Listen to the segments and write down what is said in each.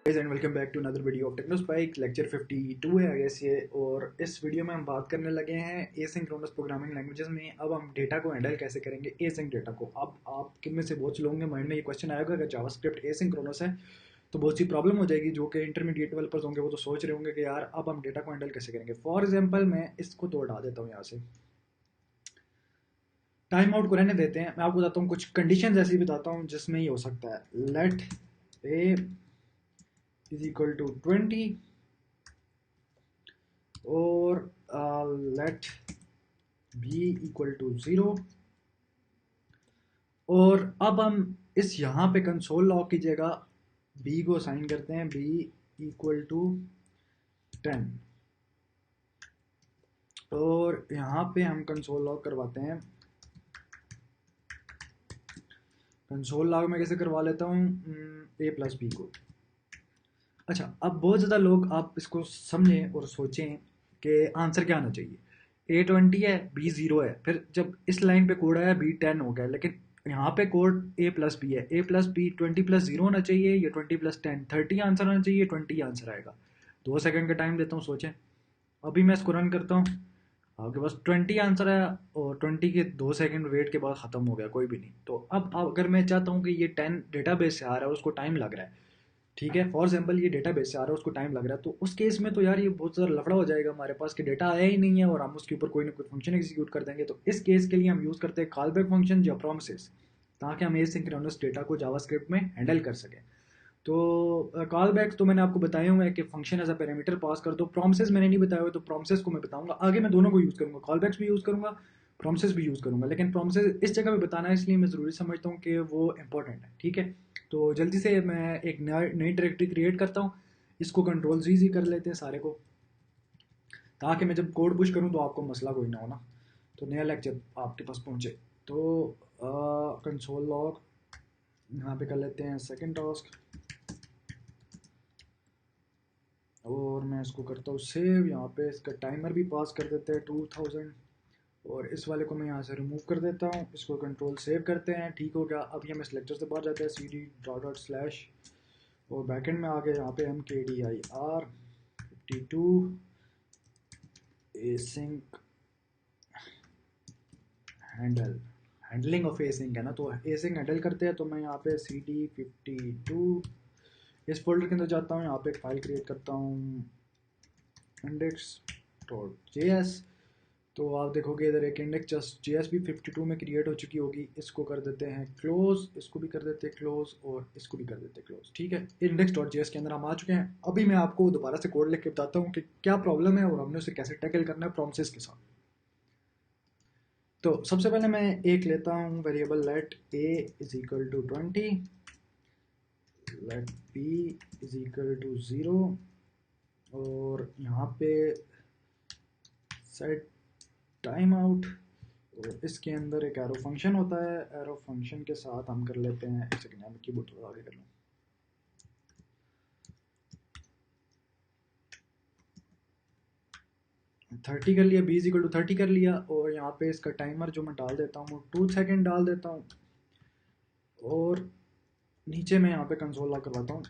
And welcome back to another video of Technospike. Lecture 52 है I guess ये। और इस वीडियो में हम बात करने लगे हैं एसिंक्रोनस प्रोग्रामिंग लैंग्वेजेस में। अब हम डेटा को हैंडल कैसे करेंगे एसिंक डेटा को। अब आप किन में से बहुत से लोगों के माइंड में ये क्वेश्चन आएगा, अगर जावास्क्रिप्ट एसिंक्रोनस है तो बहुत सी प्रॉब्लम हो जाएगी। जो कि इंटरमीडिएट डेवलपर्स होंगे वो तो सोच रहे होंगे कि यार अब हम डेटा को हैंडल कैसे करेंगे। फॉर एग्जाम्पल मैं इसको तो हटा देता हूँ यहाँ से, टाइम आउट को रहने देते हैं। मैं आपको बताता हूँ कुछ कंडीशन ऐसी बताता हूँ जिसमें ये हो सकता है। Let a is equal to 20 और let b equal to 0। और अब हम इस यहाँ पे कंसोल लॉग की जगह b को असाइन करते हैं, b equal to 10। और यहाँ पे हम कंसोल लॉग करवाते हैं। कंसोल लॉग में कैसे करवा लेता हूँ, a प्लस बी को। अच्छा, अब बहुत ज़्यादा लोग आप इसको समझें और सोचें कि आंसर क्या आना चाहिए। A20 है, B0 है, फिर जब इस लाइन पे कोड आया B10 हो गया, लेकिन यहाँ पे कोड A प्लस बी है। A प्लस बी 20 प्लस 0 होना चाहिए या 20 प्लस 10 30 आंसर आना चाहिए, 20 आंसर आएगा। 2 सेकंड का टाइम देता हूँ, सोचें। अभी मैं इसको रन करता हूँ, आपके पास 20 आंसर आया और 20 के 2 सेकंड वेट के बाद ख़त्म हो गया, कोई भी नहीं। तो अब अगर मैं चाहता हूँ कि ये 10 डेटाबेस से आ रहा है, उसको टाइम लग रहा है, ठीक है, फॉर एग्जाम्पल ये डेटा बेस से आ रहा है, उसको टाइम लग रहा है, तो उस केस में तो यार ये बहुत ज़्यादा लफड़ा हो जाएगा हमारे पास कि डेटा आया ही नहीं है और हम उसके ऊपर कोई ना कोई फंक्शन एग्जीक्यूट कर देंगे। तो इस केस के लिए हम यूज़ करते हैं कॉल बैक फंक्शन या प्रोमिसेस, ताकि हम एसिंक्रोनस डेटा को जावास्क्रिप्ट में हैंडल कर सकें। तो कॉल बैक तो मैंने आपको बताया हुआ है कि function as a parameter pass कर दो। प्रोमिसेस मैंने नहीं बताया हुआ, तो प्रोमिसेस को मैं बताऊंगा आगे। मैं दोनों को यूज़ करूंगा, कॉल बैक्स भी यूज़ करूंगा, प्रोमिसेस भी यूज़ करूंगा। लेकिन प्रोमिसेस इस जगह पे बताना है इसलिए मैं ज़रूरी समझता हूँ कि वो इंपॉर्टेंट है, ठीक है। तो जल्दी से मैं एक नई डायरेक्टरी क्रिएट करता हूँ। इसको कंट्रोल जी कर लेते हैं सारे को, ताकि मैं जब कोड पुश करूँ तो आपको मसला कोई ना हो ना। तो नया लेक्चर आपके पास पहुँचे तो कंसोल लॉग यहाँ पे कर लेते हैं सेकंड टास्क, और मैं इसको करता हूँ सेव। यहाँ पे इसका टाइमर भी पास कर देते हैं 2000, और इस वाले को मैं यहाँ से रिमूव कर देता हूँ। इसको कंट्रोल सेव करते हैं, ठीक हो गया। अभी हम इस लेक्चर से बाहर जाते हैं, cd डॉट स्लैश, और बैकेंड में आ गए। यहाँ पे हम KDIR52 async handling of async है ना, तो एसिंक हैंडल करते हैं। तो मैं यहाँ पे CD52 इस फोल्डर के अंदर जाता हूँ, यहाँ पे एक फाइल क्रिएट करता हूँ index.js। तो आप देखोगे इधर एक index.js भी 52 में क्रिएट हो चुकी होगी। इसको कर देते हैं क्लोज, इसको भी कर देते हैं क्लोज, और इसको भी कर देते हैं क्लोज, ठीक है। index.js के अंदर हम आ चुके हैं। अभी मैं आपको दोबारा से कोड लिख के बताता हूँ कि क्या प्रॉब्लम है और हमने उसे कैसे टैकल करना है प्रोमिसेस के साथ। तो सबसे पहले मैं एक लेता हूँ variable let a is equal to 20, let b is equal to 0, और यहाँ पे सेट टाइम आउट, और इसके अंदर एक एरो फंक्शन होता है। एरो फंक्शन के साथ हम कर लेते हैं, एक सेकंड मैं कीबोर्ड थोड़ा आगे कर लूँ। थर्टी कर लिया, b इज इक्वल टू 30 कर लिया, और यहाँ पे इसका टाइमर जो मैं डाल देता हूँ वो 2 सेकंड डाल देता हूँ। और नीचे मैं यहाँ पे कंसोल लॉग करवाता हूँ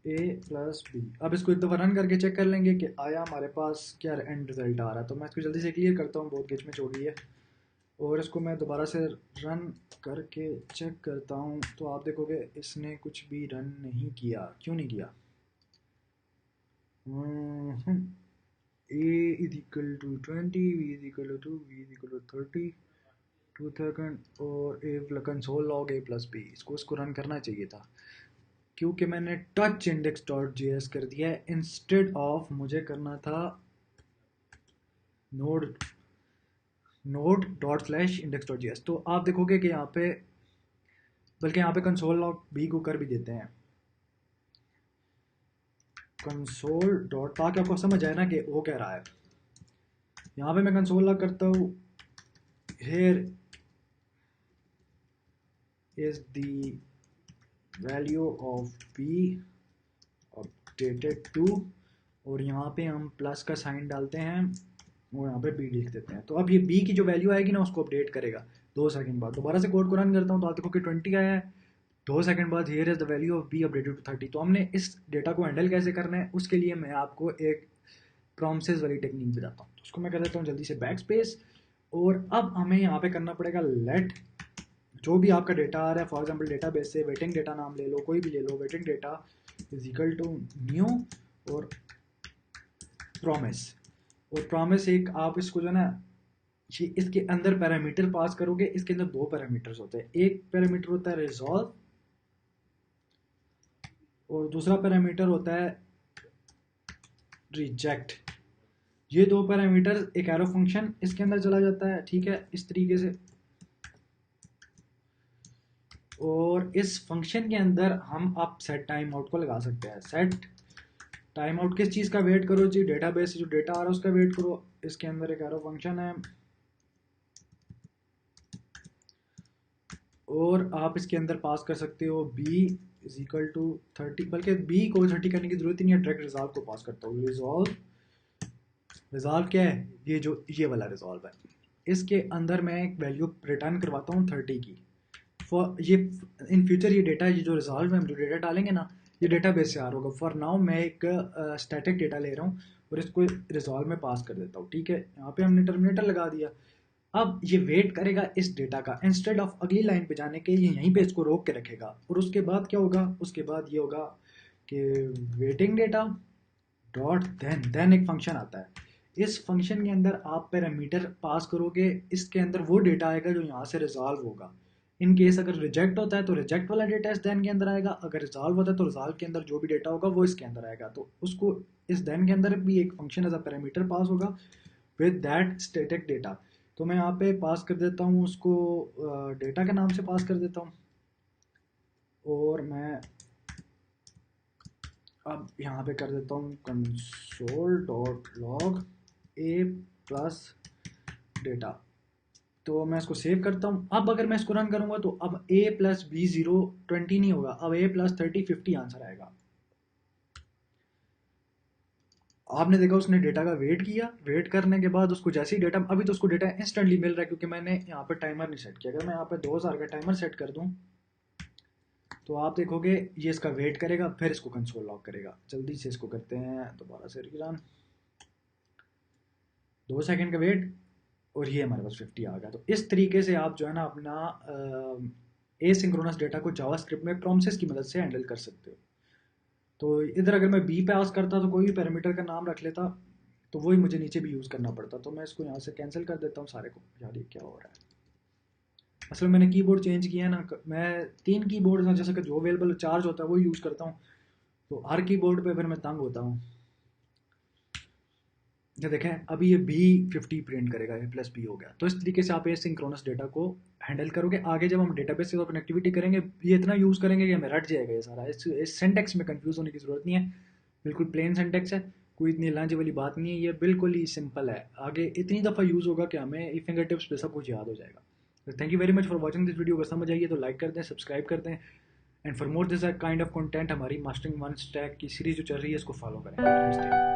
a प्लस बी। अब इसको एक दफ़ा रन करके चेक कर लेंगे कि आया हमारे पास क्या एंड रिजल्ट आ रहा है। तो मैं इसको जल्दी से क्लियर करता हूँ, बहुत गिच में हो गई है। और इसको मैं दोबारा से रन करके चेक करता हूँ, तो आप देखोगे इसने कुछ भी रन नहीं किया। क्यों नहीं किया? a is equal to 20, b is equal to 2, b is equal to 30, 2 second, और a console log a plus b. इसको रन करना चाहिए था, क्योंकि मैंने touch index dot J S कर दिया है इंस्टेड ऑफ मुझे करना था node dot slash index dot J S. तो आप देखोगे कि यहाँ पे, बल्कि यहाँ पे कंसोल लॉग बी को कर भी देते हैं कंसोल डॉट, ताकि आपको समझ आए ना कि वो कह रहा है। यहाँ पे मैं कंसोल लॉग करता हूँ, here is the value of b updated to, और यहाँ पे हम प्लस का साइन डालते हैं और यहाँ पे बी लिख देते हैं। तो अब ये बी की जो वैल्यू आएगी ना उसको अपडेट करेगा। 2 सेकंड बाद दोबारा से कोड को रन करता हूँ, तो आप देखो कि 20 आया है, 2 सेकंड बाद here is the value of b updated to 30। तो हमने इस डेटा को हैंडल कैसे करना है, उसके लिए मैं आपको एक प्रॉमिसेस वाली टेक्निक बताता हूँ। तो उसको मैं कर देता हूँ जल्दी से बैक स्पेस, और अब हमें यहाँ पे करना पड़ेगा लेट जो भी आपका डेटा आ रहा है, फॉर एग्जांपल डेटाबेस से वेटिंग डेटा नाम ले लो, कोई भी ले लो, waiting data is equal to new और प्रॉमिस। और प्रॉमिस एक आप इसको जो है ना, ये इसके अंदर पैरामीटर पास करोगे। इसके अंदर 2 पैरामीटर्स होते हैं, एक पैरामीटर होता है रिजॉल्व और दूसरा पैरामीटर होता है रिजेक्ट। ये 2 पैरामीटर एक एरो फंक्शन इसके अंदर चला जाता है, ठीक है, इस तरीके से। और इस फंक्शन के अंदर हम आप सेट टाइम आउट को लगा सकते हैं। सेट टाइम आउट किस चीज़ का वेट करो जी, डेटाबेस से जो डेटा आ रहा है उसका वेट करो। इसके अंदर एक एरो फंक्शन है और आप इसके अंदर पास कर सकते हो बी इज इक्वल टू 30, बल्कि बी को 30 करने की जरूरत ही नहीं है, डायरेक्ट रिजॉल्व को पास करता हूँ। रिजॉल्व क्या है, ये जो ये वाला रिजॉल्व है, इसके अंदर मैं एक वैल्यू रिटर्न करवाता हूँ 30 की। फॉर ये इन फ्यूचर ये डेटा, ये जो रिजॉल्व है, हम जो डेटा डालेंगे ना, ये डेटा बेस से आ रहा होगा। फॉर नाउ मैं एक स्टैटिक डेटा ले रहा हूँ और इसको रिजॉल्व में पास कर देता हूँ, ठीक है। यहाँ पे हमने टर्मिनेटर लगा दिया। अब ये वेट करेगा इस डेटा का, इंस्टेड ऑफ अगली लाइन पे जाने के ये यहीं पे इसको रोक के रखेगा। और उसके बाद क्या होगा, उसके बाद ये होगा कि वेटिंग डेटा डॉट देन एक फंक्शन आता है। इस फंक्शन के अंदर आप पैरामीटर पास करोगे, इसके अंदर वो डेटा आएगा जो यहाँ से रिजॉल्व होगा। इन केस अगर रिजेक्ट होता है तो रिजेक्ट वाला डेटा इस देन के अंदर आएगा, अगर रिजॉल्व होता है तो रिजॉल्व के अंदर जो भी डेटा होगा वो इसके अंदर आएगा। तो उसको इस देन के अंदर भी एक function as a parameter pass होगा विद दैट स्टैटिक डेटा। तो मैं यहाँ पे पास कर देता हूँ उसको, डेटा के नाम से पास कर देता हूँ। और मैं अब यहाँ पे कर देता हूँ कंसोल डॉट लॉग ए प्लस डेटा। तो मैं इसको सेव करता हूँ। अब अगर मैं इसको रन करूँगा तो अब a प्लस बी 0 20 नहीं होगा, अब a प्लस 30 50 आंसर आएगा। आपने देखा उसने डेटा का वेट किया, वेट करने के बाद उसको जैसे ही डेटा, अभी तो उसको डेटा इंस्टेंटली मिल रहा है क्योंकि मैंने यहाँ पे टाइमर नहीं सेट किया। अगर मैं यहाँ पे 2000 का टाइमर सेट कर दूँ तो आप देखोगे ये इसका वेट करेगा, फिर इसको कंसोल लॉग करेगा। जल्दी से इसको करते हैं दोबारा से रीरन, 2 सेकंड का वेट और ये हमारे पास 50 आ गया। तो इस तरीके से आप जो है ना अपना एसिंक्रोनस डेटा को जावास्क्रिप्ट में प्रॉमिसेस की मदद से हैंडल कर सकते हो। तो इधर अगर मैं बी पास करता तो कोई भी पैरामीटर का नाम रख लेता तो वही मुझे नीचे भी यूज़ करना पड़ता। तो मैं इसको यहाँ से कैंसिल कर देता हूँ सारे को। यार ये क्या हो रहा है, असल में मैंने कीबोर्ड चेंज किया है ना, मैं 3 कीबोर्ड जैसे कि जो अवेलेबल चार्ज होता है वो यूज़ करता हूँ, तो हर कीबोर्ड पे फिर मैं तंग होता हूँ। ये देखें अभी ये बी 50 प्रिंट करेगा, ये प्लस बी हो गया। तो इस तरीके से आप ये सिंक्रोनस डेटा को हैंडल करोगे। आगे जब हम डेटाबेस से कनेक्टिविटी करेंगे ये इतना यूज़ करेंगे कि हमें रट जाएगा ये सारा। इस सिंटेक्स में कंफ्यूज होने की ज़रूरत नहीं है, बिल्कुल प्लेन सिंटेक्स है, कोई इतनी लांझे वाली बात नहीं है, ये बिल्कुल ही सिंपल है। आगे इतनी दफ़ा यूज़ होगा कि हमें फिंगर टिप्स पे सब कुछ याद हो जाएगा। Thank you very much for watching this video. अगर समझ आइए तो लाइक कर दें, सब्सक्राइब कर दें, and for more this kind of content हमारी मास्टरिंग वन स्टैक की सीरीज जो चल रही है इसको फॉलो करें।